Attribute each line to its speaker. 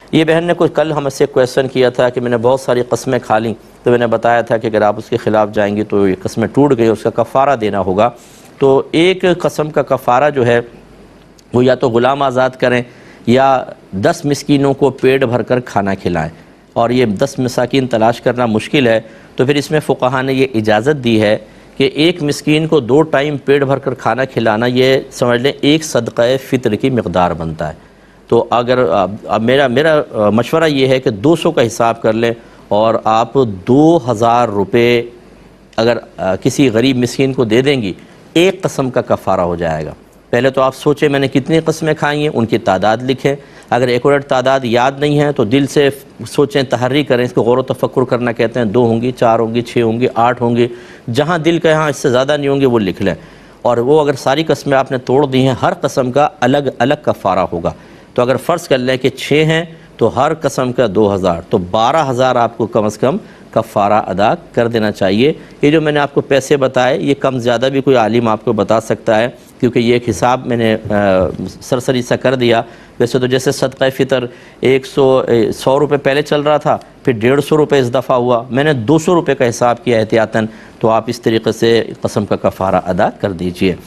Speaker 1: ये बहन ने कुछ कल हमसे क्वेश्चन किया था कि मैंने बहुत सारी कस्में खा ली, तो मैंने बताया था कि अगर आप उसके ख़िलाफ़ जाएंगी तो ये कस्में टूट गई, उसका कफ़ारा देना होगा। तो एक कसम का कफ़ारा जो है वो या तो ग़ुलाम आज़ाद करें या 10 मिस्कीनों को पेट भर कर खाना खिलाएं। और ये 10 मसाकीन तलाश करना मुश्किल है, तो फिर इसमें फ़ुक़हा ने ये इजाज़त दी है कि एक मिस्कीन को 2 टाइम पेट भर कर खाना खिलाना, ये समझ लें एक सदक़ा फ़ितर की मिक़दार बनता है। तो अगर अब मेरा मशवरा ये है कि 200 का हिसाब कर लें और आप 2000 रुपये अगर किसी गरीब मिस्कीन को दे देंगी, एक कसम का कफ़ारा हो जाएगा। पहले तो आप सोचें मैंने कितनी कस्में खाई हैं, उनकी तादाद लिखें। अगर एक्यूरेट तादाद याद नहीं है तो दिल से सोचें, तहर्री करें, इसको गौर व तफक्कुर करना कहते हैं। 2 होंगी, 4 होंगी, 6 होंगी, 8 होंगी, जहाँ दिल का यहाँ इससे ज़्यादा नहीं होंगे वो लिख लें। और वो अगर सारी कस्में आपने तोड़ दी हैं, हर कसम का अलग अलग कफ़ारा होगा। तो अगर फ़र्ज़ कर लें कि 6 हैं तो हर कसम का 2000, तो 12000 आपको कम से कम कफ़ारा अदा कर देना चाहिए। ये जो मैंने आपको पैसे बताए, ये कम ज़्यादा भी कोई आलिम आपको बता सकता है, क्योंकि ये एक हिसाब मैंने सरसरी सा कर दिया। वैसे तो जैसे सदक़ा फ़ितर 100 रुपये पहले चल रहा था, फिर 150 रुपये इस दफ़ा हुआ, मैंने 200 रुपये का हिसाब किया एहतियातन। तो आप इस तरीक़े से कसम का कफ़ारा अदा कर दीजिए।